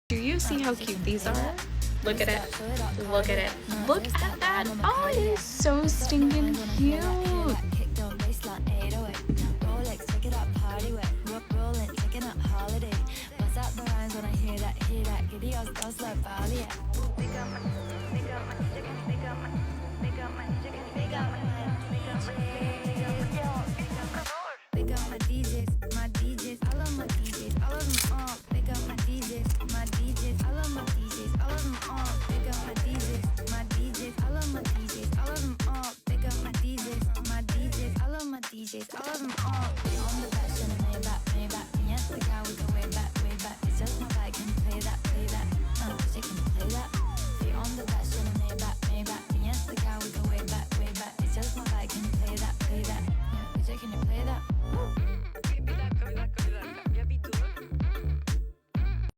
Do you see how cute these are? Look at it. Look at it. Look at that. Oh, it is so stinking cute. Big up my DJs, I love my DJs, I love them all. Big up my DJs, I love my DJs, I love them all. Big up my DJs, I love my DJs, I love them all. Big up my DJs, I love my DJs, I love them all.